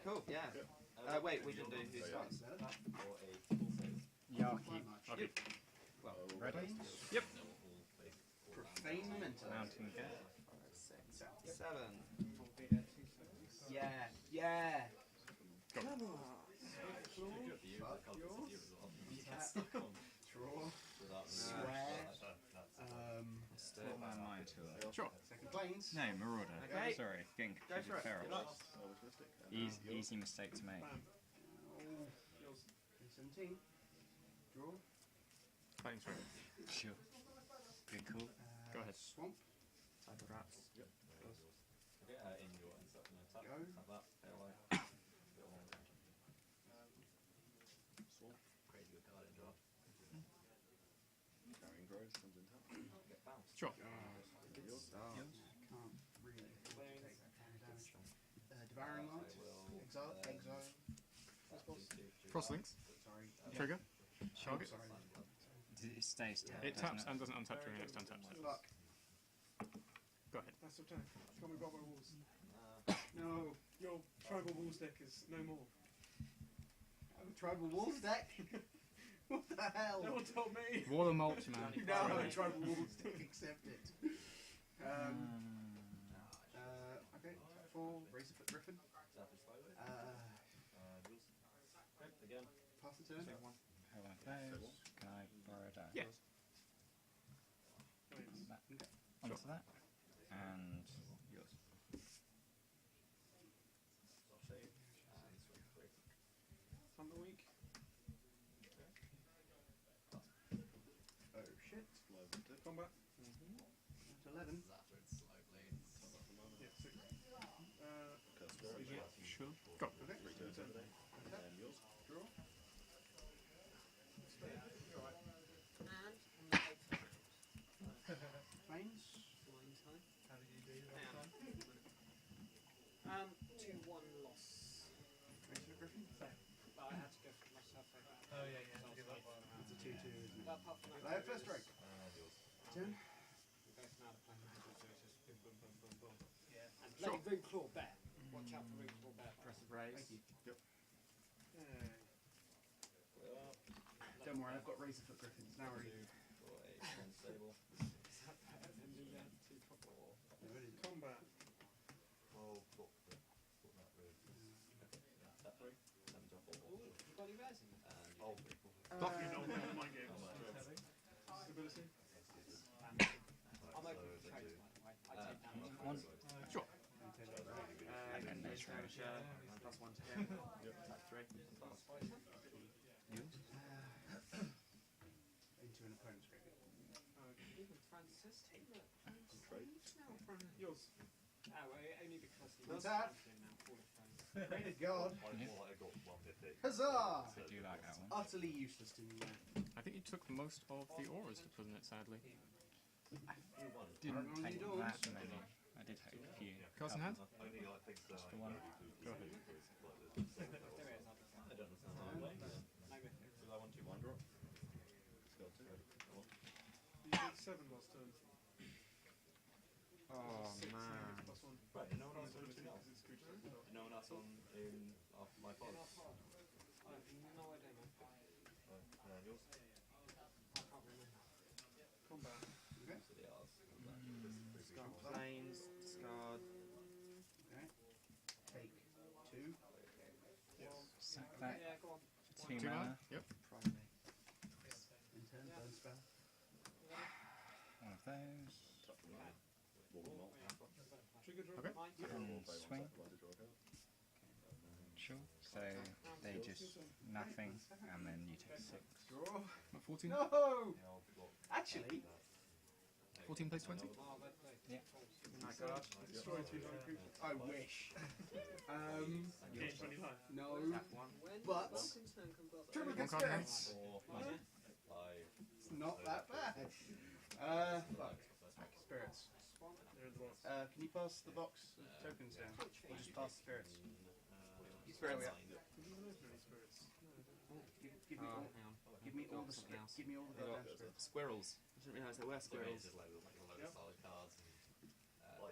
Cool. Yeah. Wait, we didn't do who starts. Yeah, I'll keep. You. Well, Ready? Yep. profane momentum. Mountain gap. 5, 6, 7. Yeah, yeah. Come on. Draw. Swear. Put my mind to it. Sure. Second planes. No, Marauder. Okay. Sorry, getting Go confused for with it. Feral. Easy mistake to make. Bam. Oh, 17. Draw. Fighting through. Sure. Good call. Go ahead. Swamp. Type of rats. Go. Sure. Good start. Can't really afford to take that kind of damage. Devouring Light. Exile. Crosslinks. Sorry. Trigger. Oh, Target. sorry. It stays tapped. It taps doesn't and doesn't untap during your next untap step. Fuck. Go ahead. That's okay. Got me got my walls. No. Your tribal walls deck is no more. I have a tribal wolves deck. What the hell? No one told me. Wall of mulch, man. You now have a tribal wolves deck. Accept it. Okay. 4. Razorfoot Griffin. Pass the turn. Have one of those. Can I borrow a die? Yeah. That. Onto that. And yours. Thunder week. Oh shit. Combat. That's 11. Yeah, 6. Sure. Go. Okay. Turn. Draw. Planes. How did you do last time? 2-1 loss. Razorfoot Griffin. But I had to go for myself. Oh yeah, yeah. You give up one. It's a 2-2, isn't it? But apart from that, I have first strike. Turn. we go from out of play magic, so it's just boom, boom, boom, boom, boom. Yeah. And bloody Roonclaw Bear. Watch out for Roonclaw Bear. Impressive raise. Thank you. Hey. Don't worry, I've got Razorfoot Griffins. Now ready. Is that better than the 2 copper? You're ready. Combat. Ooh, you got any rares in there? Definitely not one of my games. Stability. I'm open for trades, by the way. I take damage. One. Sure. And then skirmisher. +1 to him. Type 3. Yours. Into an opponent's graveyard. Even Francis Taylor. Yours. Oh, well, only because he What's was that? champion now. Fall of Fame. Pray to God. I Huzzah! do like that one. Utterly useless to me. I think you took most of the auras to put in it, sadly. Didn't Argon take Needles. that many. I did take a few. Cards in hand? Just the one. Go ahead. There is, I'll be fair. No mythics. You did 7 last turn. Oh 6 man. +1. Right, no one else Ability on because it's creature. No one else on in my pod. I have no idea, man. Yours? I can't remember. Combat. Okay. Discard planes. Discard. Okay. Take 2. Sack that Yeah, go on. for 2 2 mana. mana. Yep. Primate. In turn, burn spell. One of those. Trigger draw. Okay. Mine. And swing. Sure. So they just nothing, and then you take 6. Draw. 14. No! Actually, 14 plays 20. Oh, red play. Yeah. Night guard. Destroy 2 non-creatures. I wish. Gain 20 life. No. Tap 1. When But- one concern comes up, Triple One card in hand. spirits. It's not that bad. Fuck. Spirits. They're in the box. Can you pass the box of tokens down? Or just pass the spirits? Spirits. Oh, Who knows many spirits? Give me all. Hang on. Give me all the Something else. Give me all the goddamn spirits. Squirrels. I didn't realise there were squirrels. Just like a load of solid cards.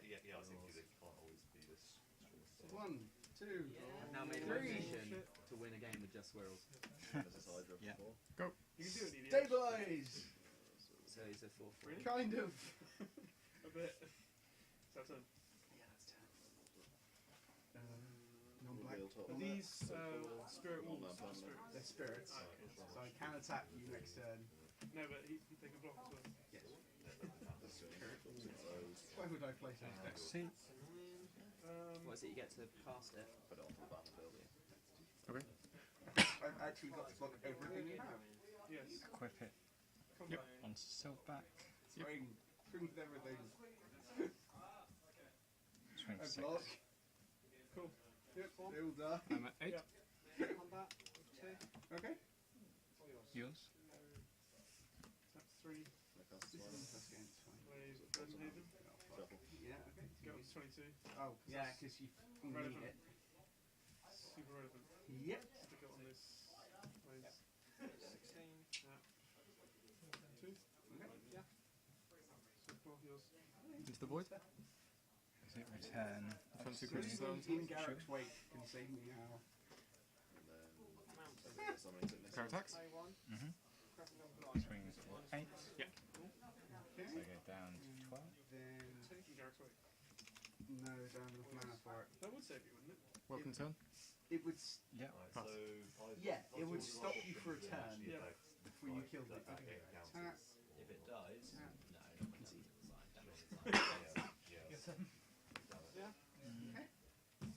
Yeah, I think you can't always be this. 1, 2. I've now made a Three. motion to win a game with just squirrels. Yeah. Go. You can do it, EDH. Stabilize! So he's a 4-4. Really? Kind of. A bit. So turn. Yeah, that's 10. Non-black. Are these spirit wolves? Or spirits? They're spirits. Okay. So I can attack you next turn. No, but they can block as well. Yes. Where would I place those decks? See? What is it? You get to cast it. Okay. I've actually got to block everything you have. Yes. Equip it Combat. onto Silkback. Swing. Swing with everything. Swing I 6. block. Cool. Yep, they all die. I'm at 8. Yeah. Combat. 2. Okay. Yours? That's 3. That's game, it's fine. Plays Rosenhaven. Yeah, okay. Go up to 22. Oh, yeah, because you need Relevant. it. Super relevant. Yep. Stick it on this. Plays 16. 2. Okay. Yeah. So 12 yours. Into the void. Does it return? Front two So creatures even zones. in Garrick's wake can save me now. Mount. Pair attacks. Play 1. Mm-hmm. Cracking on blind. Swing 8. Okay. So I go down to 12. Then Garrick's Wake. no, don't have enough mana for it. That would save you, wouldn't it? Welcome turn. It would. Yeah. Pass. Yeah, it would stop you for a turn Yeah. before you killed it. Okay. Attack. If it dies, Attack. no, not concede. It's fine. Yeah. Okay.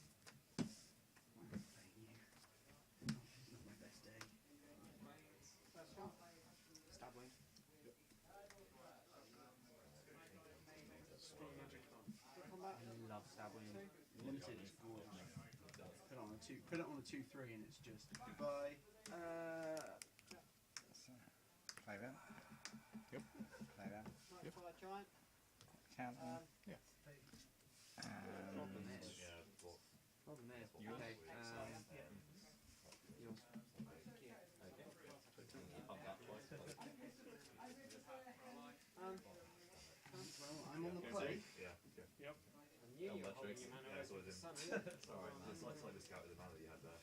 Why am I playing you? Oh, it's not my best day. First one. Stab wing. Strong magic card. Combat. I love stab wing. Limited is gorgeous. Put it on a 2. Put it on a 2/3, and it's just goodbye. So, play that. Yep. Play that. Nightfire Giant. Counter. Problem And is. Problem is. Yours? Okay. Yours. You pump that twice. Well, I'm on the play. Yeah. Yep. I knew you were holding your mana Yeah, over so the it's sun. Sorry, it's like discounted the amount that you had there.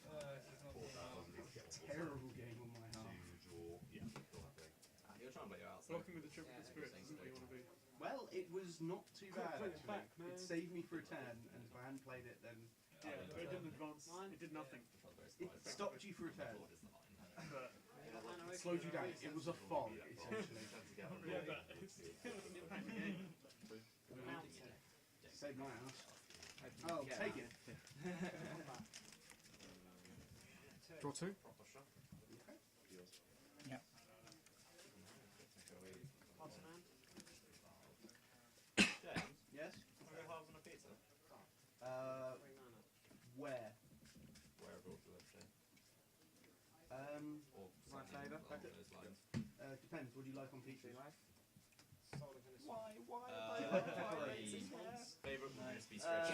Terrible game on my half. You're trying to play your outside. Blocking with the triplicate Yeah, spirits isn't what you want to be. Well, it was not too bad Play it actually. back, man. It saved me for a turn, and if I hadn't played it, then Yeah, but it didn't advance. Mine. It did nothing. it stopped you for a turn. But It slowed you down. It was a fog, essentially. yeah, but it's impact the game. Mountain. Saved my ass. Hoping you Oh, get take that. it. Combat. Draw 2. Okay. yeah. Odds man. James, Yes. can we go halves on a pizza? 3 mana. Where? Wherever also let's say. My Or something favour. along those lines. Depends. What do you like on pizza? Solar Finish. Favourite crispy stretch.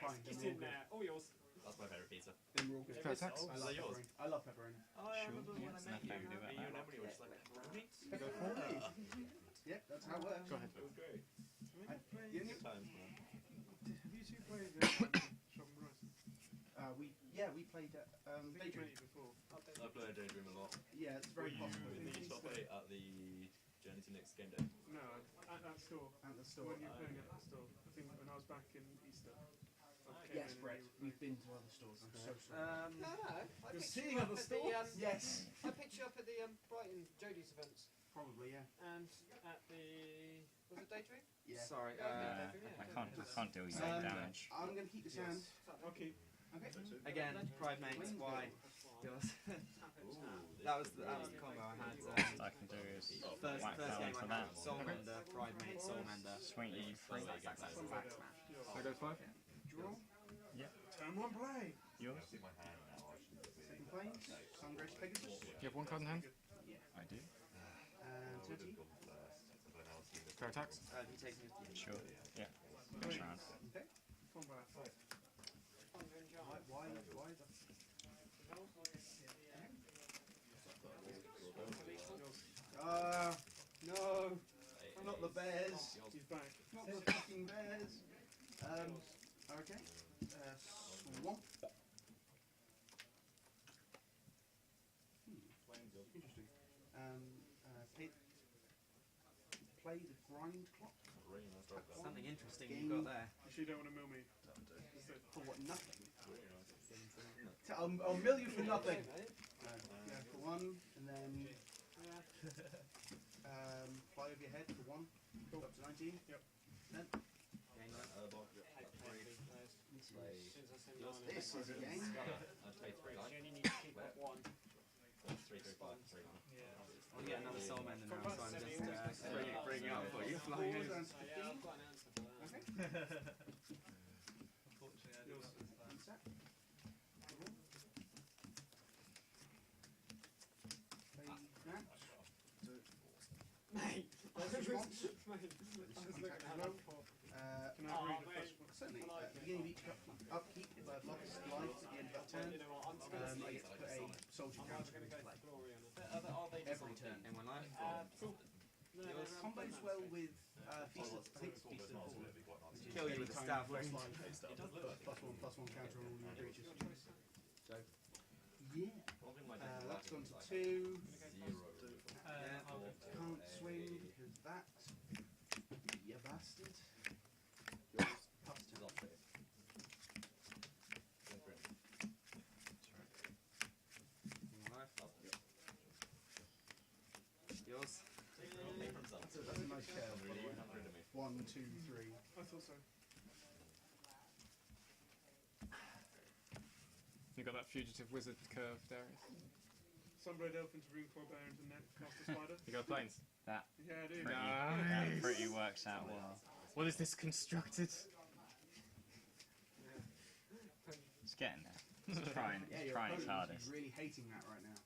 Fine. Get then in we're all there. All yours. That's my favourite pizza. good. Then we're all good. Pair attacks. I Is love that yours? pepperoni. I love pepperoni. Oh, I Sure, remember yeah, when I it's met nothing you. to do with Me and that. Emily were just like, pepperoni? Pepperoni. Yep, that's how it works. Go ahead. It was great. The only- Good times, man. Have you two played Shopping Horizon? we played I think Daydream. you before. I played Daydream a lot. Yeah, it's Were very you possible. in the top 8 at the Journey to Nick's game day? No, at that store. At the store. When you were playing at that store. I think when I was back in Easter. I came Yes, in and Brett. you were We've playing. been to other stores. I'm so sorry. No, no. I You're picked seeing you up other at stores? the, Yes. I picked you up at the Brighton Jodie's events Probably, yeah. and at the was it Daydream? Yeah. Sorry. I can't deal you damage. I'm going to keep this hand. I'll keep. Okay. Again, Pride Mates. Why? Yours. That was the combo I had. What I can do is First whack game down I for had. that. Soul Mender, Pride Mate, Soul Mender. Swing E3. I go 5. Draw. Turn one play. Yours? Second phase. Sungrace Pegasus. You have 1 card in hand. I do. And 30. Pair attacks. Have you taken your Sure. Yeah. Next round. Okay. Combat. Thundering Giant. Why the... No. Not the bears. He's back. Not the fucking bears. Okay. Swamp. Interesting. Play the grind clock. Really nice drop there. Something interesting you got there. You sure you don't want to mill me? For what? Nothing. Really nice. I'll mill you for nothing. Yeah, for 1, and then fly over your head for 1. Go up to 19. Yep. Then this is a game. I'd pay 3 life. You only need to keep up one. 3, 3, 5, 3 life. I'll get another soul mender now, so I'm just Semi-auto. bringing up for you. Flying Fours over. and Yeah, I've got an answer for that. Okay. Unfortunately, I don't understand. One sec. Play that. Mate! First response. Mate, I was looking at that before. Can I read the first one? Certainly. At the beginning of each upkeep, if I have lost life at the end of that turn, You know what, I'm just going to I get to put a soldier I'm counter going to into go play. for Glory on it. Every turn. In one life. Cool. No, no, no, Combos well with Feast of, I think it's Feast of the Fall. Which is Kill you with a anytime staff lost range. life, +1/+1 counter on all your creatures. So, yeah. That's gone to 2. I'll go Can't swing because that. You bastard. Yours. Puff's turn. Yours. That's a nice curve, by the way. 1, 2, 3. I thought so. You got that fugitive wizard curve, Darius. Sunblade Elf into Runeclaw Barons and then cast a spider. You got planes. That Yeah, I do. pretty, Nice. that pretty works out well. What is this constructed? It's getting there. It's trying, Yeah, it's your trying its opponent hardest. is really hating that right now.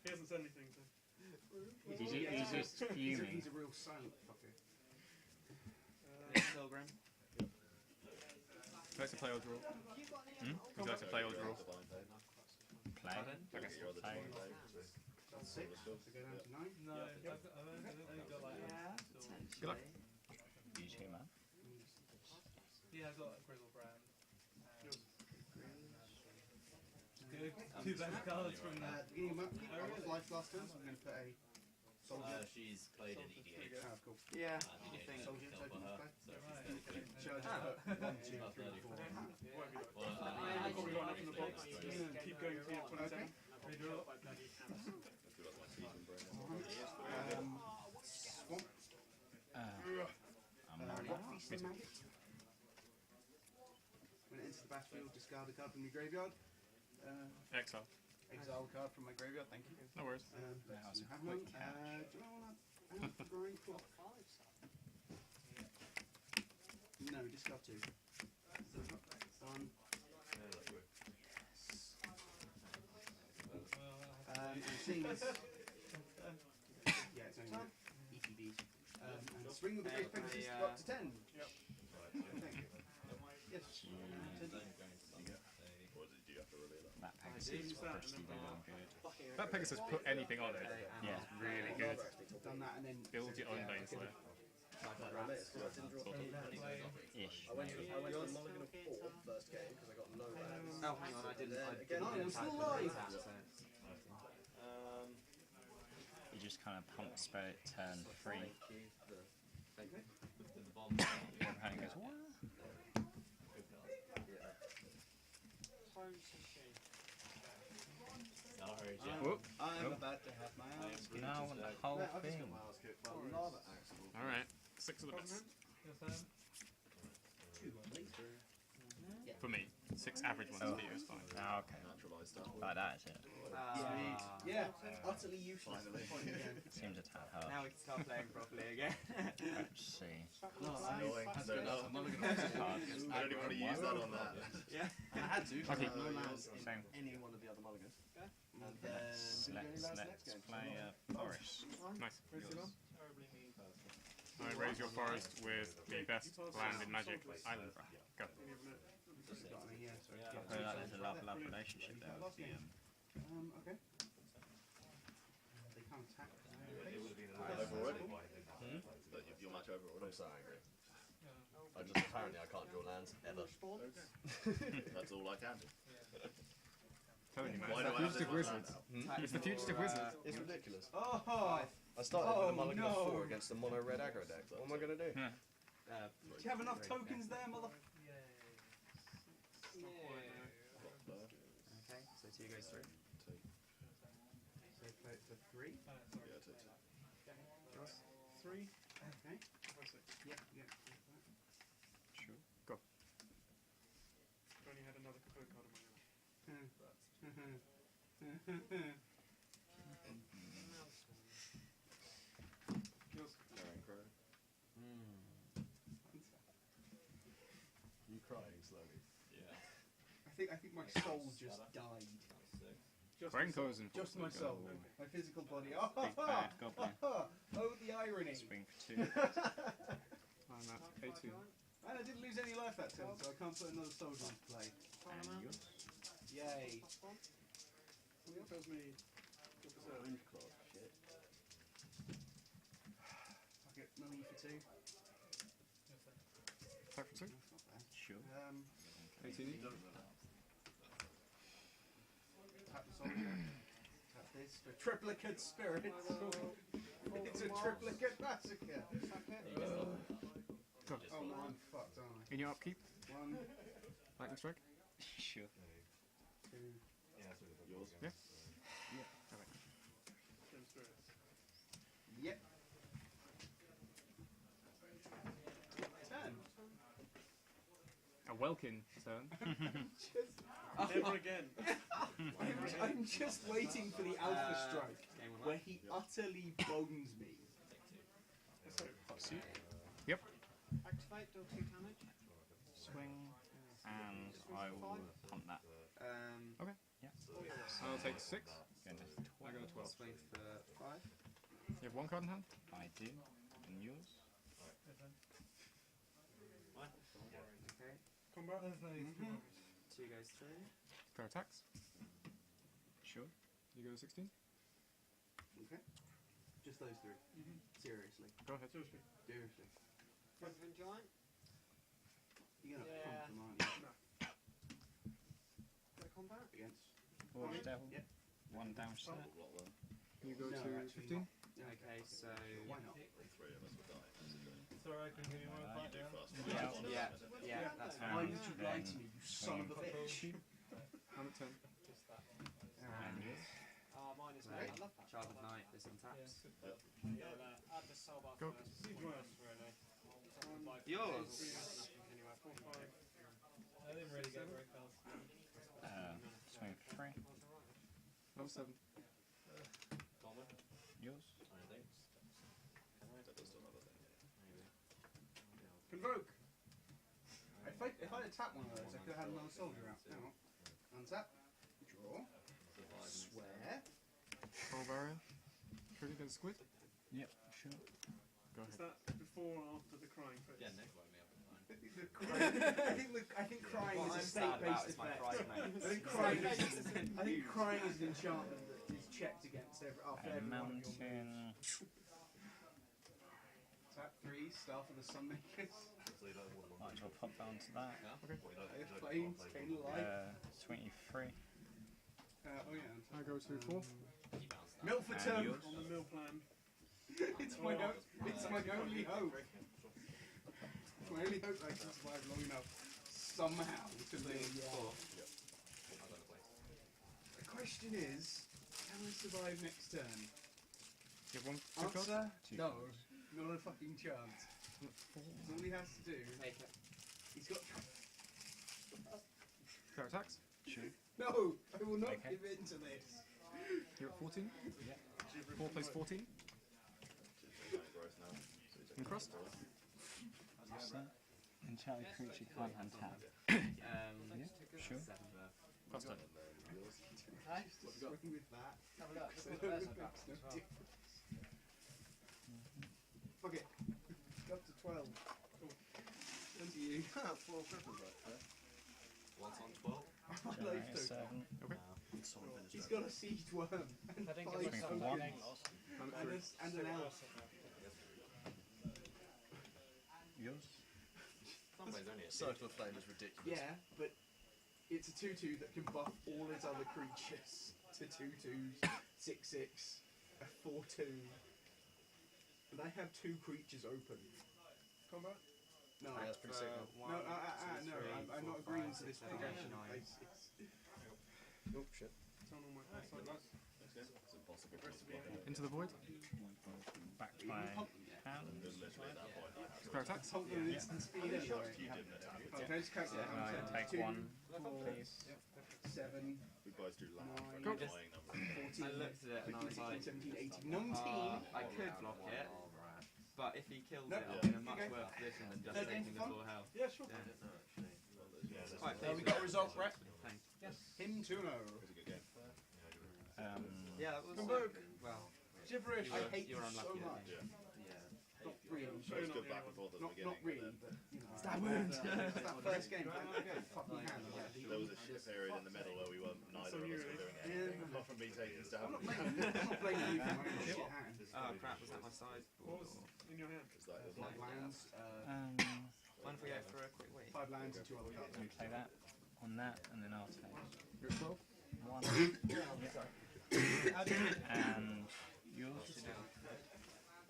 He hasn't said anything, so. He's just fuming. He's a real silent fucker. Pilgrim. Would you like to play or draw? Would you like to play or draw? Play. Okay. Play. 6, so go down to 9. No, I've only got like Good luck. Use him up. yeah, I've got a Grizzle Brand. Two best cards from that. Beginning of upkeep, I got life last turn, so I'm going to put a soldier. She's played an EDH. Oh, cool. Yeah. I think Soldier, kill so for her. play. So So I just put 1, 2, 3, 4. Whatever you like. well, I've probably got enough in the box. Yeah. Keep going to your 27. Okay. Redraw. Swamp. I'm not Rock Feast and Maggot. When it enters the battlefield, discard a card from your graveyard. Exile. Exile a card from my graveyard, thank you. No worries. That was a Have quick none. catch. Do I want to grind clock? No, discard 2. 1. And seeing as yeah, it's only ETBs. And swing with the Great Pegasus to go up to 10. Yep. Thank you. Yes. That Pegasus is pretty damn good. That Pegasus put anything on it. Yeah. Really good. Done that and then Build your own Baneslayer. Ish. I went maybe. to Mulligan of 4 first game because I got no lands. Oh, hang on, I didn't. I'm still alive. You just kind of pump spirit turn 3. Your opponent goes, what? Whoop. I'm about to have my ass kicked. No, the whole No, I've just thing. got my ass kicked. Well, lava axe will be Alright. 6 of the best. Your turn. 2, I believe. For me. 6 average ones for you is fine. Oh, okay. Like that, is it? Yeah, utterly useless at this point again. Seems a tad hard. Now we can start playing properly again. Let's see. annoying. I don't know. Mulligan of 2. I only want to use that on that. Yeah. I had to. Okay. No lands in Same. any one of the other mulligans. And then Let's play Forest. Nice. Terribly mean person. I raise your forest with the best land in Magic, Island Wrath. Go. Got me, yeah, sorry. I feel like there's a love relationship there with the Okay. They can't attack. Over already? Your match over already? I'm so angry. Apparently I can't draw lands, ever. That's all I can do. Telling you, man. Why It's do the I have fugitive this wizard. Attack It's the fugitive for, wizard. It's ridiculous. Oh! I started with a mulligan no. of 4 against the mono red aggro deck. What am I going to do? Yeah. Do you have enough tokens there, mother? Okay, so 2 goes through. So play it for 3. Yeah, take 2. 3. Okay. Yeah, yeah. Sure. Go. I've only had another Kaput card in my hand. Yours. You crying slowly. I think my soul just died. Just Franco is in Just my soul. My physical body. Oh, Big bad goblin. oh the irony. Swing for 2. And that's 18. And I didn't lose any life that turn, so I can't put another soldier into play. And yours. Yay. Well, that tells me. Orange claw, shit. Fuck it, money for 2. Attack for 2. That's not bad. Sure. 18. Tap the soldier. Tap this for triplicate spirits. It's a triplicate massacre. Go. Oh no, I'm fucked, aren't I? In your upkeep, 1, lightning strike. Sure. 2. Yours? Yeah. Gem spirits. Yep. Turn. A Welkin turn. Never again. I'm just waiting for the alpha strike Game on where he utterly bones me. Let's hope. Yep. Activate, deal 2 damage. Swing. And I will punt that. Okay. Yeah. I'll take 6. Going to I go to 12. Swing for 5. You have 1 card in hand? I do. And yours. Okay. Combat. 2 2 goes through. Pair attacks. Sure. You go to 16. Okay. Just those 3. Seriously. Go ahead. Seriously. Seriously. Resident Giant. You're gonna Yeah. pump them, aren't you? Go to combat. Against. Forge Devil. Yep. 1 damage set. You go No, to actually 15. Okay, so. Why not? Sorry, I can give you one fight now. Yeah, that's Why fine. did you lie to me, you son of a bitch? I'm at 10. And yours. Mine is Right. I love that. Child of Night is untapped. Yeah, add the soul bar Go. first. Siege Wire. Really. Yours. Anyway, 4, 5. I didn't really get very fast. Swing for 3. Level 7. Yours. Convoke! If I'd attacked one of those, I could have had another soldier out. Hang on. Untap. Draw. Swear. Troll barrier. Trigger against squid. Yep. Sure. Go Is ahead. that before or after the crying face? Yeah, Nick woke me up at 9. I think crying What is a I'm sad about state-based is my effect. pride, mate. I think crying is an enchantment that is checked against after And every one of your moves. mountain. Tap 3, Staff of the Sunmakers. Right, I'll pop down to that. Planes, Cane of Light. 23. Oh yeah. I go to 4. Milk for And 2. yours. On the mill plan. It's my only hope. It's my only hope I can survive long enough somehow to live. The question is, can I survive next turn? You have 1 2 cards. Answer: Two no, cards. not a fucking chance. All he has to do, Take it. he's got. Pair attacks. Sure. No, I will not Okay. give in to this. You're at 14. 4 plays 14. And crust. Enchanted creature can't untap. Sure. 7 Plus 10. Swing with that. Have a look. So Look at it the makes no as well. difference. Fuck it. Go up to 12. Cool. To you. 12 cripples right there. Once on 12. Generator 7. Okay. He's got a siege worm and I didn't 5 give Swing myself for that 1. name. I'm at 3. and an elf. Yours. Somebody's only a Circle of Flame is ridiculous. Yeah, but It's a 2/2 that can buff all its other creatures to 2/2s, 6/6, a 4/2. And I have 2 creatures open. Combat? No, Like that's pretty for sick, one, no, two, no, three, I'm not four, agreeing five, to this six, progression. seven, eight, Oh shit. Turn on my side dice. It's impossible. Into the void. Back to my hand. Literally at that point. Square attacks. Hold on, instant speed anyway. You didn't attack it. Okay, just calculate how No, much take 2, one, 4, please. 7, We both do land for an Go. annoying number. 14, I looked at it and I 15, was 16, like, 17, 18, 19. I could block it, but if he kills No, it, I'm yeah. in a much Okay. worse position than just Third game taking the for fun? full health. Yeah, sure. Yeah. Yeah, Quite There we pleased go, with result, it. Brett. Thanks. Him 2-0. it was a good game. Yeah, that was well. Gibberish. I hate you you were so unlucky, I much. Yeah. Not really. It was good back and forth at the Not beginning. really, and but you know. Stab wound. That first game, fucking hand. then there was a shit period in the middle where we weren't neither of us were doing anything apart from me taking I'm stab. not blaming you. I'm not blaming you for my own shit hand. Oh crap, was that my side? What was in your hand? It's like, it was 5 like lands, Mind if we go for a quick wait? 5 lands and 2 other cards. Let me play that on that, and then I'll take You're 12? one. How do you And yours.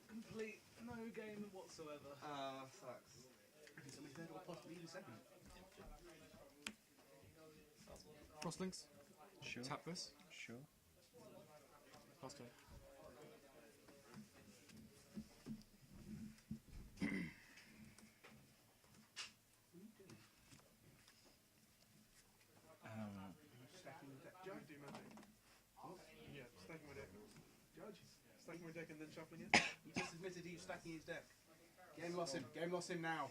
complete no game whatsoever? Sucks. It's only third or possibly even second. Crosslinks. Sure. Tap this. Sure. Pass turn. Stacking the deck. Judge? Do magic. Yeah, stacking my deck. Judge. Stacking my deck and then shuffling it. He just admitted he was stacking his deck. Game lost him. Game lost him now.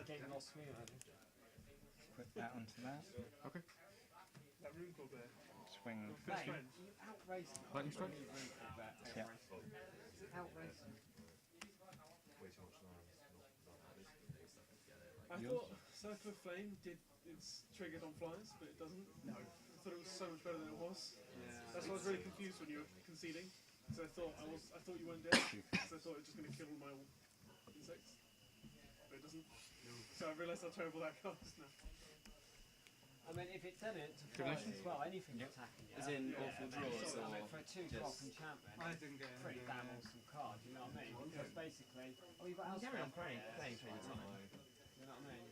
Game lost me, man. Put that onto that. Okay. That rune called there. Swing. Best friend. You outracing. Lightning strike. Yeah. Outracing. I thought Circle of Flame did it's triggered on flyers, but it doesn't. No. I thought it was so much better than it was. Yeah. That's why I was really confused when you were conceding. Because I thought you weren't dead. Because I thought it was just going to kill my insects. But it doesn't. So I realised how terrible that card is now. I mean, if it's done it to flies as well, anything attacking you. As in yeah, awful I mean, draws I or mean, for a 2-drop enchantment, I didn't get pretty damn awesome card, you know what I mean? Because basically, oh, you've got Carry on Elspeth, playing through the time. you know what I mean?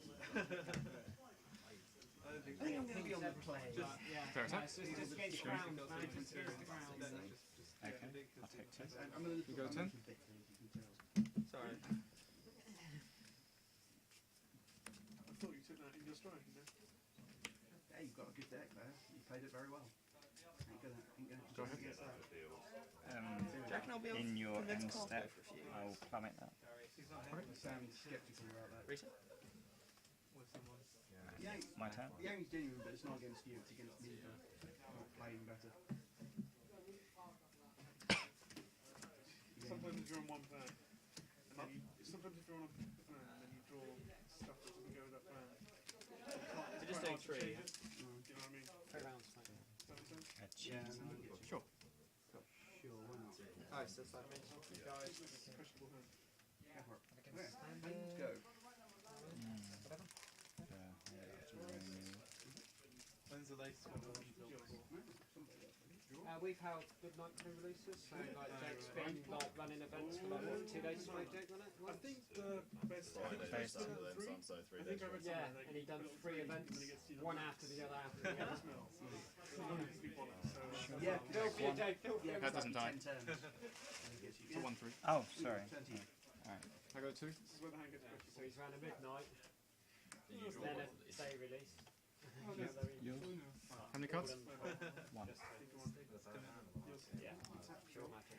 I don't think I think I'm going to be on the play. Yeah, Fair no, attack. it's just against ground, man, it's against the ground. Okay. I'll take 2. I'm going to You go 10? Sorry. I thought you took that in your stride, you know? Yeah, you've got a good deck there. You played it very well. Ain't gonna Go ahead. against that. Do you reckon I'll be able In to your convince end Carl step, to go for a few? I will plummet that. You sound sceptical about that. Rita? My turn. The game's genuine, but it's not against you. It's against me for not playing better. Sometimes if you're on one plan, and then sometimes if you're on a plan, and then you draw stuff that doesn't go with that plan. We're just doing 3. Do you know what I mean? 3 rounds, mate. Does that make sense? Yeah, no, I get you. Sure. Sure, why not? Oh, it's just like mental. Guys, Questionable hand. Go for it. against Yeah, standard, and go. whatever. When's the latest one? We've held midnight pre-releases, so like Jake's been like running events for like what, 2 days straight, Jake, wasn't it? I think the best. Friday, Based Saturday, on- then some, so 3 I days. think I read Yeah, somewhere and he done 3 events, one after the other after the other. Yeah, Feel for you, Jake, feel for you. That doesn't die. 10 turns. It's a 1-3. Oh, sorry. Turn to you. I go 2. This is where the hand gets questionable. So he's ran a midnight, then a day release. Yours. How many cards? 1. Yeah, pure magic.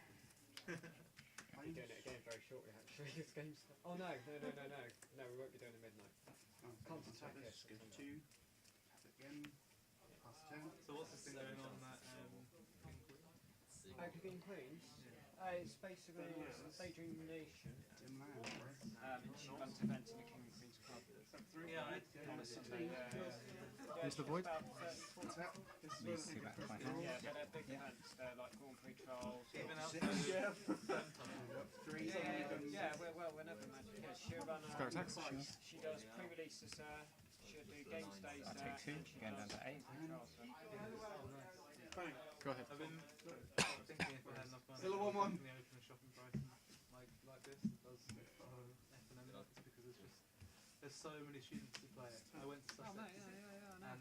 I'll be doing it again very shortly actually. This game's... Oh no, no, we won't be doing it midnight. Oh, Can't tap attack this, it. go to 2. Tap it again. Pass the turn. So what's this thing going on that King Queens? It's basically it's a Daydream Nation. Dim land, right? And she runs events in the King and Queen's Club. On a Sunday. Into the void. Tap. Needs to go back to my hand. Yeah, but they're big events. They're like Gorn Pre-Trials. Even or- outside Yeah. of 3. Yeah, well, whenever magic. Yeah, she'll run Square attacks. twice. She does pre-releases, she'll do game stays I'll take 2, going down to 8. Bang. Go ahead. I've been thinking if I had enough money, Still a I 1-1. would definitely open a shopping price like this. It does F&M nuts because there's so many students who play it. I went to Sussex and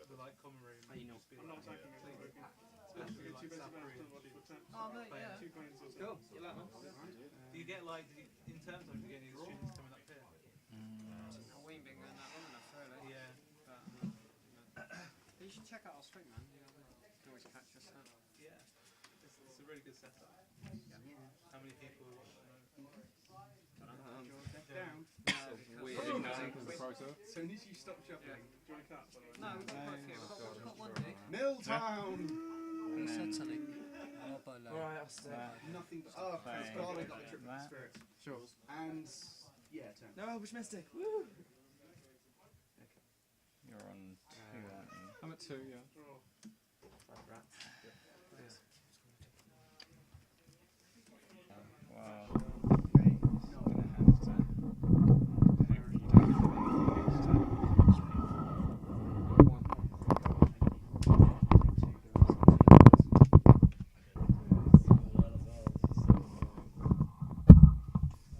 the like common room. you know, just be I'm not like, attacking it. completely I'm packed. You Especially get two like basic South rounds, Korean not students. for 10. Oh, mate, Playing yeah. Two planes or Cool. something. You like that? Do you get like, in terms of, do you get any students coming up here? We ain't been going that long enough, really. Yeah. You should check out our stream, man. You can always catch us out. Yeah. It's a really good setup. How many people? Weird example of the Pro Tour. As soon as you stop shuffling. Do you want a cut, by the way? No, we've got quite a few. We've got one day. Milltown! And then Alright, I'll stay. Nothing but. Oh, Play Chris Garley got the triple that. spirit. Sure. And. Yeah, turn. No, Elvish Mystic. Woo! you're on 2, aren't you? I'm at 2, yeah. Draw. Well, okay, so I'm gonna have to take you down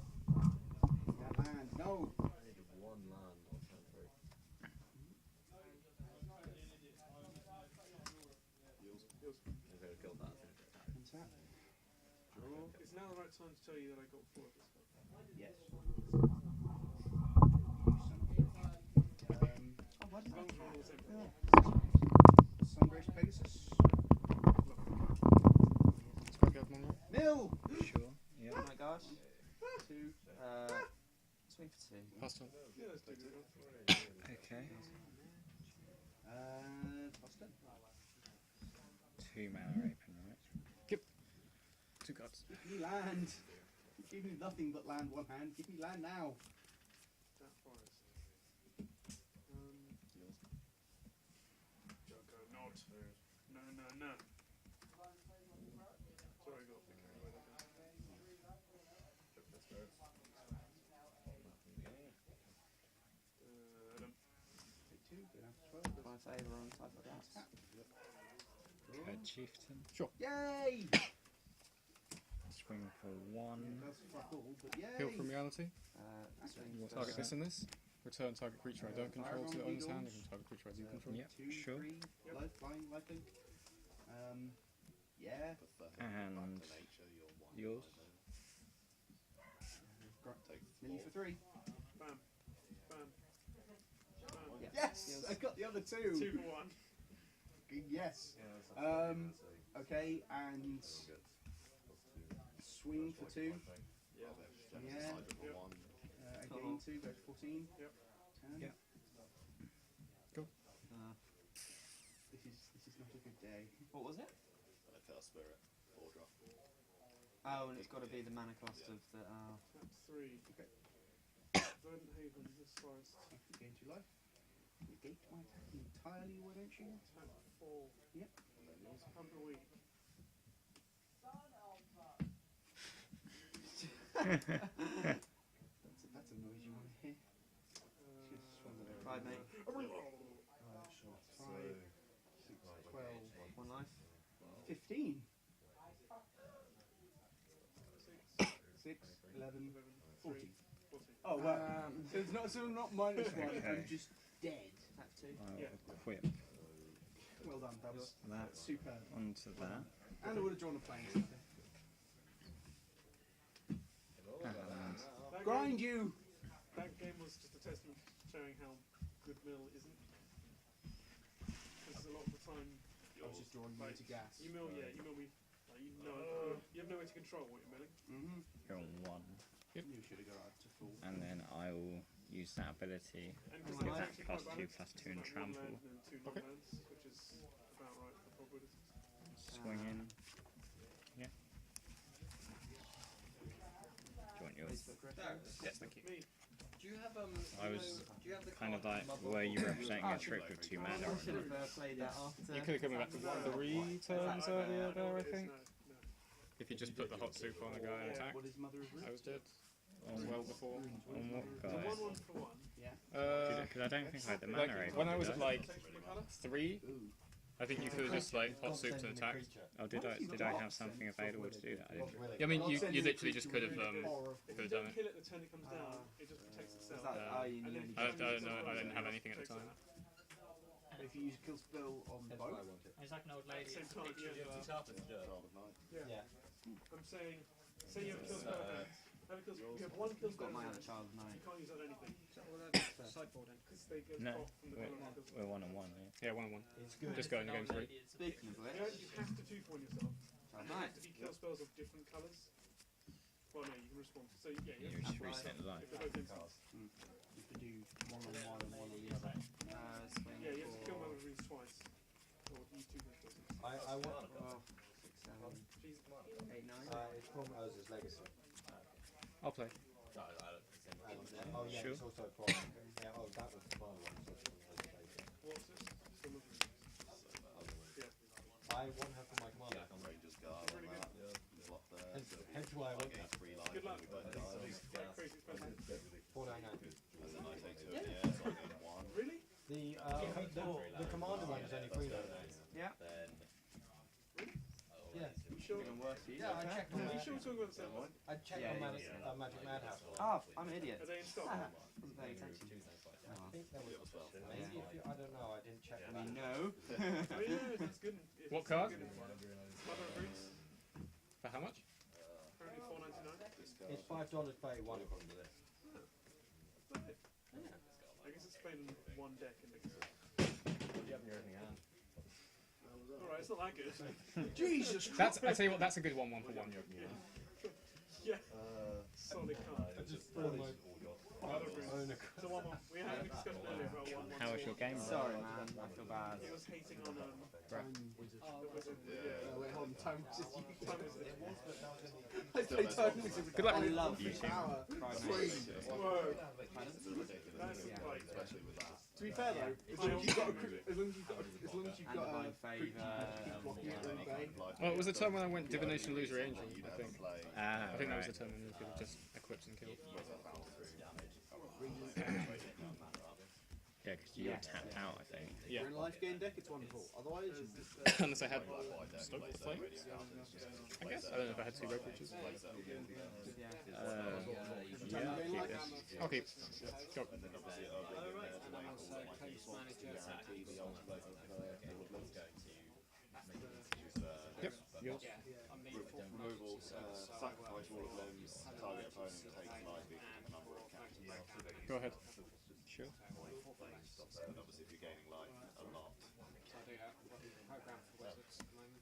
That land. No! One land on turn 3. Okay, killed that. Untap. Draw. Is now the right time to tell you that I got 4 of this card? Yes. As long as we're all the same card. Sungrace Pegasus. Let's go get one more. Mill! Sure, yeah. Oh my gosh. 2. Swing for 2. Pass turn. Yeah, let's do it. Okay. Boston. 2 mana open, right? 2 cards. Give me land. Give me nothing but land one hand. Give me land now. That forest. Joko, not. No, no, no. Sorry, I got carried away there. Take 2. Go down to 12. Five favor on type of that. Card Chieftain. Yay! Swing for 1. That's fuck all, but yay! Heal from reality. Swing You will for target this and this. Return target creature I don't control to the owner's hand. You can target creature I do control. Yep, 2, sure. 3. Life, flying, life link. Yeah. And yours. Millie for 3. Bam. Bam. Bam. Yes! I got the other 2. 2 for 1. Yes. Okay, and swing for 2. Yeah. Again 2, go to 14. Yep. 10. Yep. Go. This is not a good day. What was it? First spirit. 4 drop. Oh, and it's got to be the mana cost of the. Tap 3. Okay. Verdant Haven, this forest. Gain 2 life. Negate my attack entirely, why don't you? Tap 4. Yep. Humber weak. That's a noise you want to hear. Just swung it over. 5, mate. 5, 6, 12, 1 life. 15. 6, 11, 14. 14. Oh, wow. So it's not minus 1, I'm Okay. just dead. Tap 2. I'll Yeah. equip Well done, that was that superb. onto that. And I would have drawn a plane. And That Grind game, you! that game was just a testament showing how good Mill isn't. Because a lot of the time, I was just drawing you to gas. you mill, yeah, you mill me. Like, you have no way to control what you're milling. Mm-hmm. go on 1. You should have gone up to full. And then I will use that ability. And Oh, Give nice. that plus 2 plus 2 and trample. And 2 non-lands, which is about right for probabilities. Swing in. Yeah. Do you want yours? Yes, thank you. Me. Do you have I was do you have the kind of card like, were you representing a trick with 2 mana? I Or should not? have played that after. You could have given me back to 3 turns earlier there, I think. No. If you just put the hot soup on the guy and attack. What is Mother of I Root? was dead. as well before. On what So guy? 1 for 1. Because I don't think I had the mana Like, raven, when I was did at like 3, I think you could have just like hot souped and attacked. Oh, did I have something available to do that? I didn't. Yeah, I mean, you literally just could have If done you it. don't kill it, the turn it comes down, it just protects itself. You And then only if I you don't use know. it, I didn't have anything at the protects time. it. If you use kill spell on That's why I both, want it. It's like an old lady. Same It's a time, picture yeah. of Child of night. Yeah. I'm saying, say you have a kill spell. You have 1 kill I've spell. got my other You child of night. can't use that on anything. sideboarding. Because they go No, off from the we're, column. we're 1 on 1. Yeah. Yeah, 1-on-1. it's good. Just go in the game 3. Speaking of which, You have to 2-point yourself. child And of it night. has to be kill spells of different colours. Well, no, you can respond. So, yeah, you You have just to reset the line. if they're both instants. You could do 1 on 1 and 1 on the other. Swing Yeah, you have to kill for one of these twice. Or use 2 crystals. I want. 6, 7, Jeez. 8, 9. It's from Oz's Legacy. I'll play. And, oh yeah, Sure. it's also from. Yeah, oh, that was the final one. So it's from Oz's Legacy. What's this? Some of them. I want her for my commander. Rangers guard Really on good. that. Block there. Hence why I want Gain that. 3 life. Good luck. We burn dice. Like crazy expensive. 499. And then I take 2 in the air, so I gain 1. Really? The commander one is only 3 though. Yeah. Then Yeah. You sure? Yeah, I checked on Are you that. sure we're talking about the same one? I checked Yeah, on yeah, Magic Madhouse. Oh, I'm an idiot. Are they in stock? Wasn't paying attention. I think there was. Maybe if you, I don't know. I didn't check. I mean, no. I mean, no, that's good. If What it's card? good. Mother of Roots. For how much? Apparently $4.99. It's $5 for A1. I guess it's played in 1 deck and it's. Alright, it's not that good. Jesus Christ! That's. I tell you what. That's a good 1-1 for 1. Yeah. Solid card. Mother of Roots. So 1-1. We had a discussion earlier about 1-1. How was your game? Sorry, man. I feel bad. He was hating on the wizard. Wait, hold on. Time Wizard. Time Wizard. I play Time Wizard. Good luck. I love YouTube. Power. Whoa. it's ridiculous, That's isn't it? like. Especially with that. To be fair though, as long as you've got a And divine creature you can keep blocking it all day. Well, it was the time when I went Divination Illusory Angel, You I never think. play. I think that was right. the time when you could just equip and kill. Yeah, because you were tapped out, I think. Yeah. For a life gain deck, it's wonderful. Otherwise, Unless I had Stoke the Flames. I guess. I don't know if I had 2 red creatures. Yeah, yeah, keep this. I'll keep. Go. Yep. Yours. Removal, sacrifice all of limbs, target opponent takes life equal to the number of counters. Go ahead. Sure. And obviously if you're gaining life a lot. So I do have program for wizards at the moment.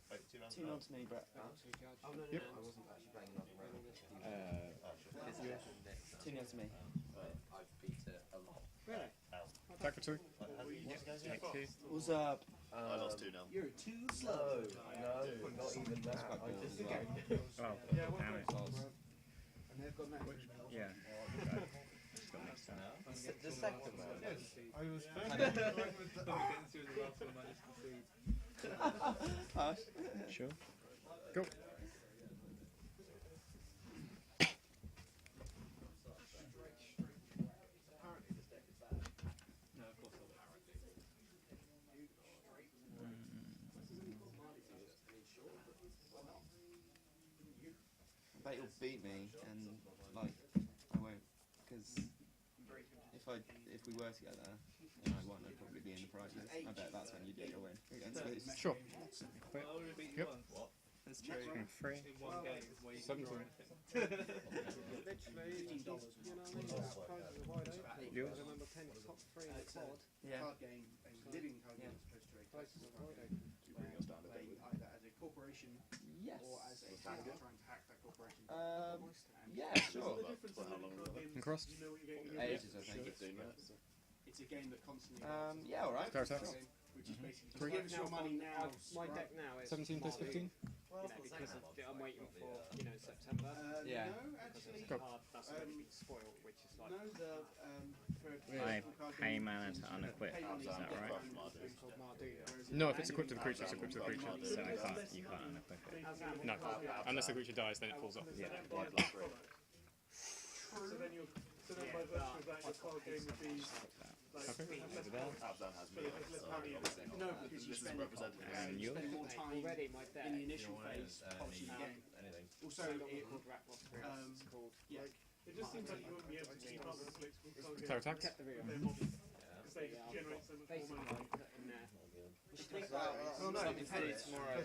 2 nods me, Brett. Oh no, no, Yep. no. I wasn't actually playing another round. 2 nods me. I've beat it a lot. Really? Back for 2. Take 2. What's up? I lost 2 now. you're too slow. No, not even that. I just Oh, Yeah, one damn it. And they've got that. Yeah. Got mixed up. the second one. I was Sure. Go. I bet you'll beat me, and like I won't, because if we were together, and I won, I'd probably be in the prizes. I bet that's when you'd get your win against Luce. Sure. Yep. That's true. 3. in one game where you 17. Literally, $15. you know, prizes are wide open. Yours? I remember playing top 3 in the quad. Yeah. Card game, a living card game, as opposed to a Prices card are wide game. open. Play either as a corporation Yes. or as a hacker trying to hack that corporation. Yeah, sure. The difference in living card games, And cross. you know what you're getting in your Ages, I think. 15 minutes. It's a game that constantly. Yeah, alright. Fair attack. Which is basically Three. gives your money now. My deck now is 17 plus 15. because I'm waiting for September. Yeah. No, Because actually, it's hard, that's going to be spoiled, which is like no. The I pay mana to unequip, is that right? called Marduk. No, if it's equipped to the creature, it's equipped to the creature. So I can't, you can't unequip it. No. Unless the creature dies, then it falls off. Yeah. So then by virtue of that, your card game would be like less points. Abzan has So me. there's less value. No, because you This is spend, represented. And you? spend more time Already, my deck. in the initial phase polishing the game. Anything. Also, So long it, called Rakdos, it's called. yeah, It just seems like you wouldn't be able to keep up with the political card game. Clear attacks. Kept the real. Their models. Yeah. Because they generate so much more Basically, money. I put in there. Oh no, you can do tomorrow.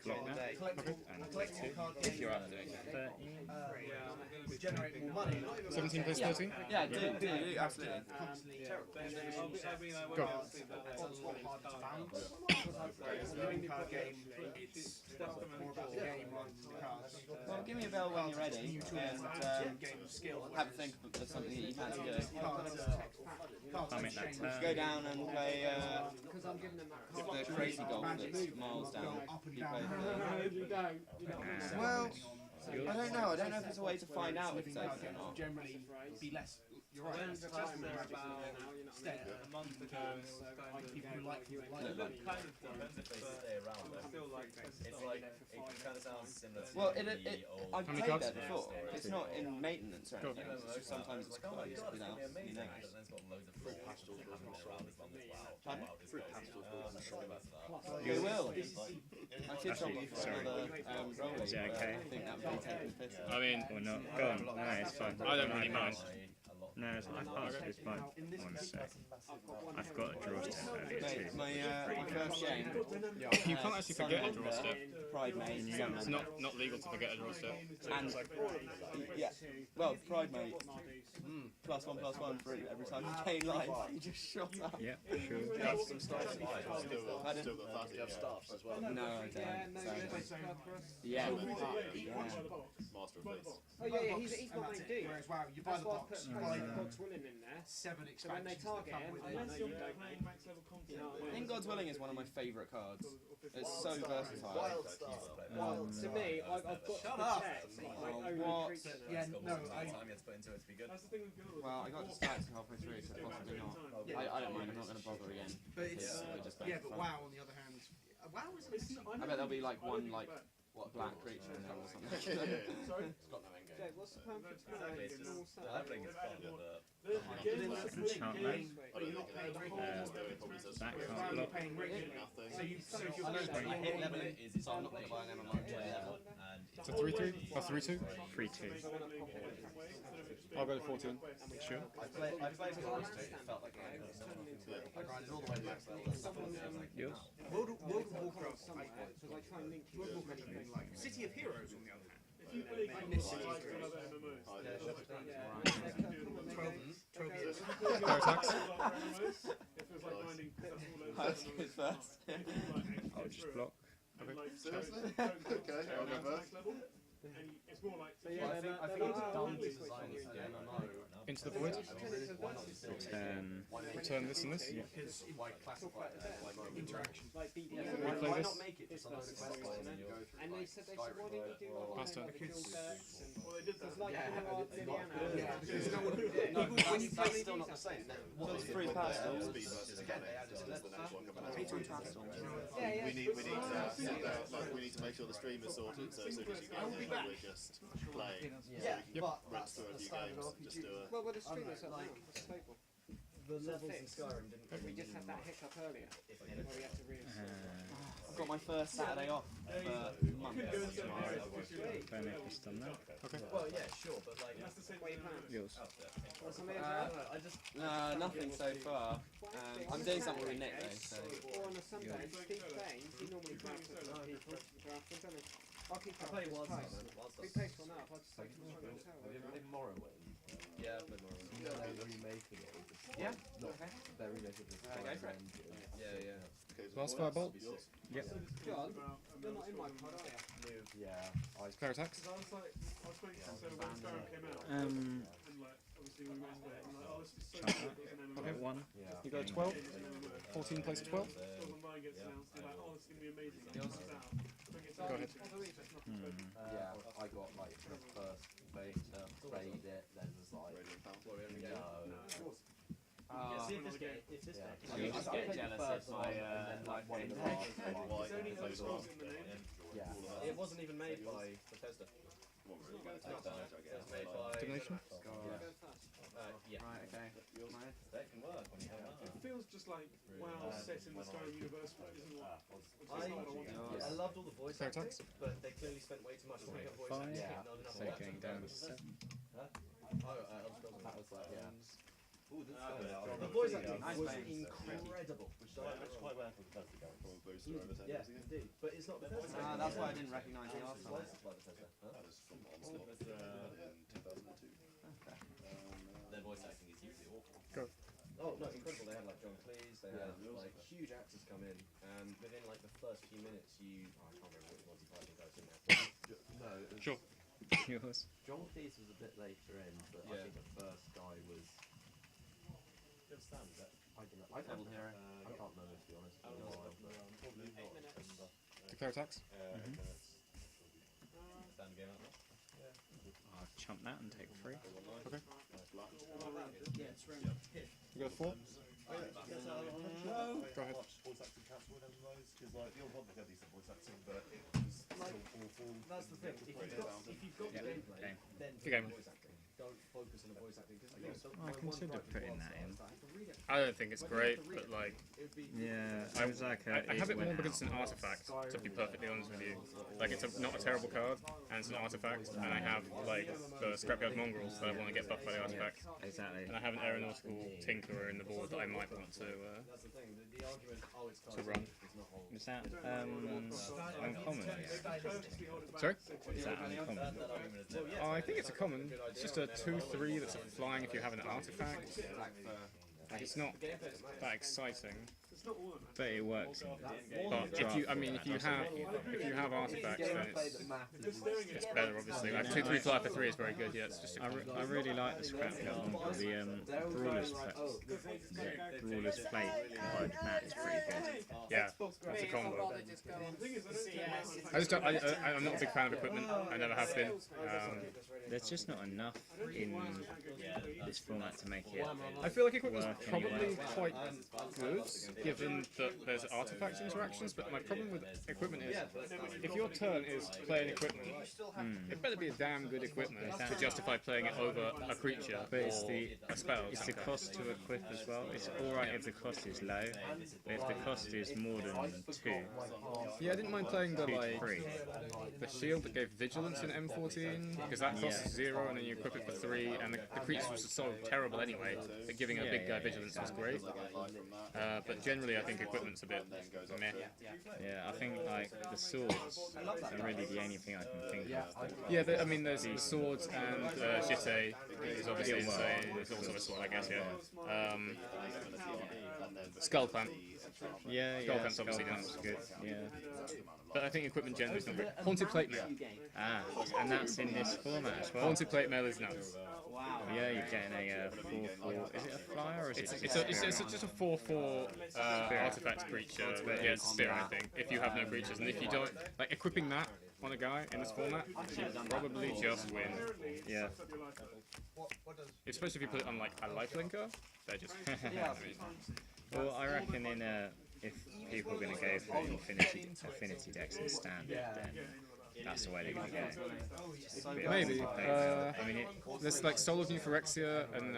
Collect that. Collectible, And collectible two. card If games you're up to it. 30. generate more money. Not even 17 plays 13. Yeah, do absolutely. constantly terrible. I mean, I Go. won't see that. Odds were hard to balance. Right. The winning card game, it's more about the game rather than the cards. Well, give me a bell when you're ready, and Game of skill. have a think of something that you fancy doing. Cards I'll make that exchange. turn. Go down and play Because I'm giving them that the crazy golf that's miles down. Up and You play down. you don't. You don't. Well, I don't know. I don't know if there's a way to find out if it's Card open or games not. generally be less. You're right. When the time there about a month ago, and it was kind of People who like it kind of done, but I feel like It's like, it kind of sounds similar to Well, Yu-Gi or... I've How many played cards? there before. It's not in maintenance or Go. anything. It's just sometimes it's like, oh my closed god, it's without going to be you amazing. know. But then it's got loads of fruit pastels that haven't been around as long as WoW. Pardon? WoW is crazy. Sorry about that. You will. I should drop you for Sorry. another role. Is it okay? I think that would be taking the piss. I mean, Or not. Go on. No, it's fine. I don't really mind. No, it's fine. One sec. I've got a draw step earlier too. Mate, my first game. You can't actually forget a draw step. Pride Mate, It's not legal to forget a draw step. and yeah, well, Pride Mate, +1/+1 for every time you gain life, you just shot up. Yeah, sure. Still got 30. You have staffs as well. No, I don't. So, yeah, Master of Blitz. Oh yeah, he's my main dude. Whereas wow, you buy That's the why I box, put you buy God's Willing in there. 7 So when they expansions that target come him, with I it. know Unless you you're don't. playing max level content. I think God's Willing is one of my favourite cards. It's so versatile. To me, I've got to protect my own what? creature. Yeah, no, Time you have to put into it to be good. That's the thing with Guild. Well, I got distracted halfway through, so possibly not. I don't mind. I'm not going to bother again. But it's We're just yeah, going but for fun. WoW on the other hand, WoW is I bet there'll be like one like black creature in there or something. Sorry? It's got no end game. Jake, what's the plan for Exactly, tonight? it's just, Normal I Saturday? think it's fun, but... Enchant that. I don't think it probably says That Whereas can't WoW you're block. paying regularly. nothing. So if you're I know, paying I hit level It is, it's so I'm on not going to the buy an MMO level. and It's a 3-3 plus 3-2. 3-2. I'll go to 14. Sure. I played with Horus too, it felt like I grinded all the way to max level and stuff, and it was like, Yours? World of Warcraft, Somewhere, because I try and link World you. of Warcraft is like City of Heroes on the other hand. If you play Guild like another MMO, it 12 years. Clear attacks. feels like grinding because that's all I was first. I'll just block. Seriously? Okay, I'll go first. And it's more like I think it's dumb to design this MMO. Into the void. Return. Return this and this. Because why classify it as like interaction. Like BDS. Replay why this. not make it just another quest line and go through And they said, why didn't you do like Pasta. the kill decks and well, they did that. because like Liliana. Yeah, because no one that's still not the same. Those three pastels. Speed versus Again, they Cannon, added so to that's the next one coming out. Between pastels. Yeah, We need to set that, like, we need to make sure the stream is sorted, so as soon as you get there, we're just playing. Yeah, but Rinse through a few games and just do a... Well, the streamers are now. It's stable. the levels in Skyrim didn't We just had that hiccup earlier where we had to reinstall. I've got my first Saturday off for months. Don't know if it's done that. Well, yeah, sure, but like... That's the same What are thing. your plans? Yours. Or something else? I just... Nothing so far. I'm doing something with Nick though, so... Or on a Sunday, Steve Baines, he normally drafts it with people, drafting, doesn't he? I'll keep I up played with once, his man. pace. Once Big that's... pace one up, I'll just take him to the hotel. Have you ever played Morrowind? Yeah, I played Morrowind. They're remaking it. It's Yeah? not Okay. very relatively Go for it. Yeah, yeah. Okay, so Last what else? fireball. Yours? Yep. John, you're not in my pod, are you? Yeah, I Clear attacks. Because I was like, I was thinking, so when Skyrim came out, Um, and like, obviously we went there, and like, oh, this is so good, there's an MMO. Okay. one. yeah. You go 12. There's an MMO. 14 plays to 12. So when mine gets announced, you're like, oh, this is going to be amazing. It comes out. When it gets Go ahead. Yeah, I got like the first beta, played it, then was like, Radiant Power. no. Yeah, see if this game... If this Yeah. game... You just get jealous of my like one of the name last White, It's only those Elder are- Scrolls in the name. Yeah. It wasn't even made by Bethesda. Well, really going to take damage, I guess. but, like, Divination? Yeah. Right, okay. Nice. That can work when you have It feels just like WoW set in the Skyrim universe, isn't what? Which is not what I wanted. I loved all the voice Fair acting, tax. but they clearly spent way too much money on voice 5, acting. Not enough so of that. going down to 7. That was like, yeah. the voice acting Nice was playing. incredible. Which is quite rare for Bethesda going from a booster over 10 Yeah, years ago. indeed. But it's not Bethesda. That's why I didn't recognise the art from it. Licensed by Bethesda. That was from Onslaught in 2002. Their voice acting is usually awful. Go. Oh no, incredible! They had like John Cleese. They had like huge actors come in, and within like the first few minutes, I can't remember which Monty Python guys in there. No, it was Sure. Yours. John Cleese was a bit later in, but I think the first guy was. I don't know. I Double hero. I can't remember to be honest. It's been a while, but- Declare attacks. Stand the game out now. I'll chump that and take 3. Okay. Yeah, it's round. You got a 4? Go ahead. Voice acting council and those, because like the old Republic had decent voice acting, but it was still awful. That's the thing. If you've got the gameplay, game. then Good game. voice acting. Don't focus on the voice acting because I considered putting that in. I don't think it's great, but like, Yeah, I was like, I have it more because it's an artifact, to be perfectly honest with you. Like, it's not a terrible card, and it's an artifact, and I have, like, the Scrapyard Mongrels that I want to get buffed by the artifact. Exactly. And I have an Aeronautical Tinkerer in the board that I might want to that's the thing. The argument, oh, it's run. is not whole. Is that uncommon? Sorry? Is that uncommon? Oh, I think it's a common. It's just a 2/3 that's flying if you have an artifact. Like, it's not that exciting. But it works. In But if you have artifacts, then it's better. Obviously, like 2/3 fly for 3 is very good. Yeah, it's just. I really like the Scrapyard one. The Brawler's Plate combined with that is pretty good. Yeah, that's a combo. I'm not a big fan of equipment. I never have been. There's just not enough in this format to make it. I feel like equipment's work probably anyway. quite good, given that there's artifact interactions, but my problem with equipment is, if your turn is playing equipment, it better be a damn good equipment to justify playing it over a creature But or it's a spell. It's the cost to equip as well. It's alright if the cost is low, but if the cost is more than 2, Yeah, I didn't mind playing the 2 to like 3. the shield that gave vigilance in M14 because that costs 0 and then you equip it for 3, and the creature was so terrible anyway that giving a big guy vigilance was great. But generally, I think equipment's a bit meh. Yeah, I think like the swords are really the only thing I can think of. Yeah, I mean, there's the swords and Jite is obviously insane. It's also a sword, I guess. Yeah. Skull Plant. Yeah, Skull yeah, Plant's obviously Skull Plant's good. Yeah. But I think equipment generally is not great. Haunted Plate Mail. And that's in this format as well. Haunted Plate Mail is nuts. Yeah, you're getting a 4/4. Is it a flyer or is it? It's just a 4/4 artifact creature. Yeah, it's a spirit, I think. If you have no creatures, and if you don't like equipping that on a guy in this format, you probably just win. Yeah. Especially if you put it on like a lifelinker, they're just. Well, I reckon if people are going to go for affinity decks in standard, then that's the way they're going to go. Maybe. I mean, There's like Soul of New Phyrexia and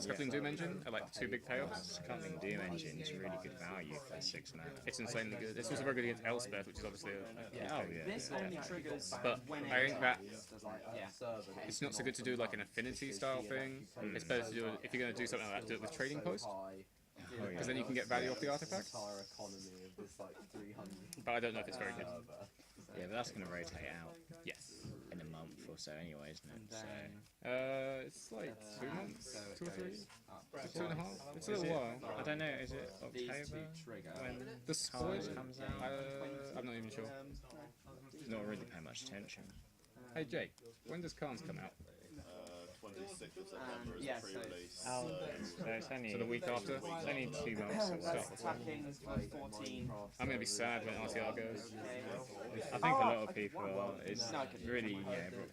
Scuffling Doom Engine are like the 2 big payoffs. Scuffling Doom Engine is really good value for 6 mana. It's insanely good. It's also very good against Elspeth, which is obviously This only triggers But when I think that yeah. it's not so good to do like an affinity style thing. It's better to do it, if you're going to do something like that, do it with Trading Post. Because then you can get value off the artifacts. But I don't know if it's very good. Yeah, but that's going to rotate out. Yes. In a month or so anyway, isn't it? So. It's like 2 months, 2 or 3, 2.5. It's a little while. I don't know. Is it October when the spoil comes out? I'm not even sure. Not really paying much attention. Hey Jake, when does Khans come out? 26th of September is the pre-release. So it's only So the week after? It's only 2 months away. Attacking 14. I'm gonna be sad when RTR goes. I think a lot of people are. It's really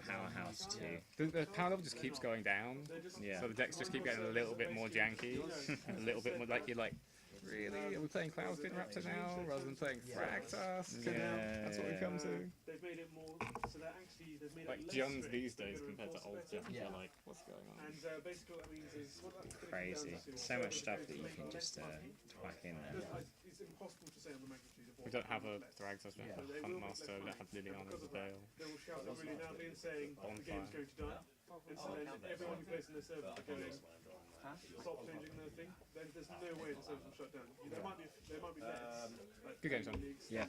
Powerhouse too. The power level just keeps going down. Yeah. So the decks just keep getting a little bit more janky, a little bit more like really? Are we playing Cloudfin Raptor now rather than playing Fractusk? Yeah. That's what we come to. They've made it more, so they're actually, they've made Like it less Juns strict, these but days they're compared to old enforced better. Juns, you're like, what's going on? And basically what that means is, what that's gonna come Crazy. down to So is much stuff it's that you going to can make just less money. whack in there. It's impossible to say on the magnitude of what We don't have a less. Thragtusk, we don't have So they a will make Huntmaster, less we don't have money, Liliana and because as of that, Dale. they will shout it really loudly and saying the Bonfire. game's going to die. And so then everyone who plays in their server are going, stop changing the thing. Then there's no way the servers will shut down. There might be less. Like Good game, Tom. Yeah.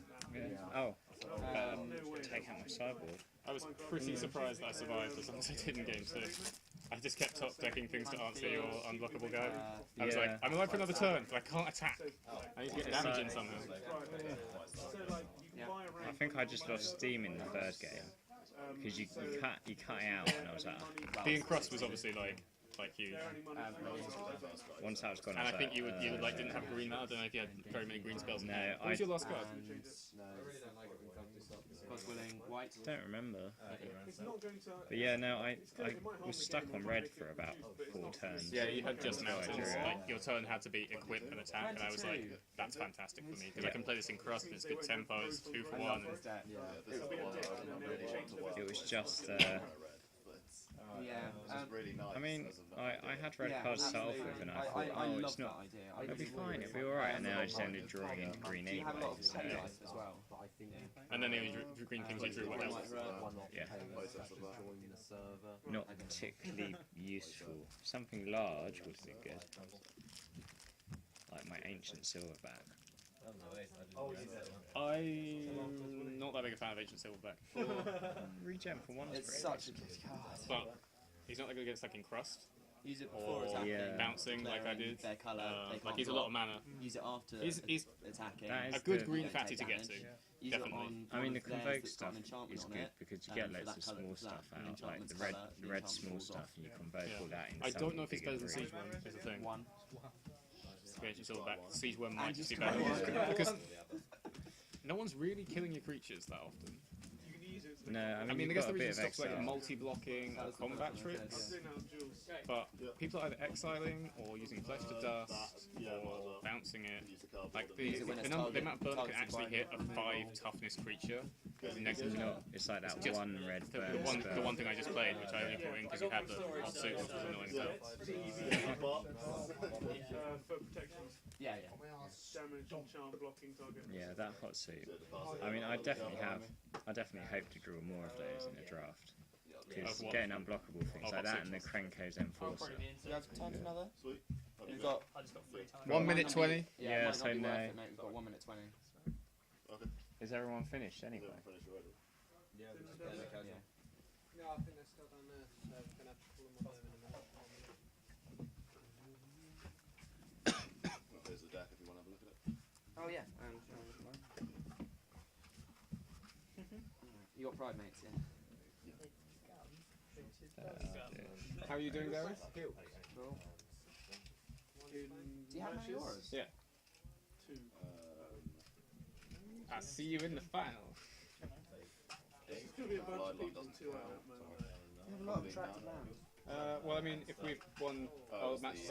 Oh, no way. take out my sideboard. I was pretty surprised that I survived as long as I did in game 2. I just kept top decking things to answer your unblockable go. I was like, I'm alive for another turn, but I can't attack. I need to get damage in somehow. I think I just lost steam in the third game because you cut it out, and I was like, Being crossed was obviously like huge. once that was gone, And I was think like, you like didn't have green mana. I don't know if you had very many green spells. No, What was your last card? God willing, white. don't remember. It's not going to. But yeah, no, I was stuck on red for about 4 turns. Yeah, you had just Before I mountains. drew it. Like your turn had to be equip and attack, and I was like, that's fantastic for me because I can play this in crust. It's good tempo. It's 2 for 1. It was just. I mean, I had red cards to start off with, and I thought, oh, it's not. It'll be fine. It'll be all right. And then I just ended drawing into green anyway. So, And then you drew green things. You drew what else? yeah, not particularly useful. Something large would be good, like my ancient silverback. I'm not that big a fan of Ancient Silverback. Regen for 1 is It's pretty such good. a good card. But he's not that good against like in crust Use it before or attacking. bouncing like I did. Their colour, they Like can't he's a lot of mana. Use it after He's attacking. That is a good the- green Don't fatty take to get to. damage. Use Definitely. it on I mean, the one of theirs convoke that's got stuff an enchantment is on good it, because you get for loads that of colour small that's stuff that, out, the like the enchantment's red, colour, the red enchantment small falls stuff, off. and you convert all that into I don't know if something it's better than bigger Siege Worm. Is the thing. One. Ancient Silverback. Siege Worm might And just be just better convert. because no one's really killing your creatures that often. You can use it. No, I I mean, mean, I you've guess got the a bit reason of stuff's like exile. multi-blocking or combat tricks, but people are either exiling or using Flesh to Dust or bouncing it. Like the amount of burn can actually hit a 5 toughness creature is negligible. No, it's like that Just one red The burn one spell. thing I just played, which I only put in because you had the hot suit, which was annoying. For protections. Yeah. Damage, charm, blocking, target. Yeah, that hot suit. I mean, I definitely hope to draw more of those in the draft. Because Of what? getting unblockable things Of like hot that suit. and the Krenko's Enforcer. You have time for another? Sweet. You've got 1 minute 20. Yeah, Yeah, it might so not be no. worth it, mate. We've got 1 minute 20. Is everyone finished anyway? Yeah. No, I think they're still down there, so we're going to have to pull them up in a minute. There's the deck if you want to have a look at it. Oh yeah. You got pride, mates. Yeah. How are you doing, Gary? Cool. Do you have any auras? Yeah. I see you in the final. It's going to be a bunch of people too out, man. You have a lot of attractive lands. Well, I mean, if we've won, matches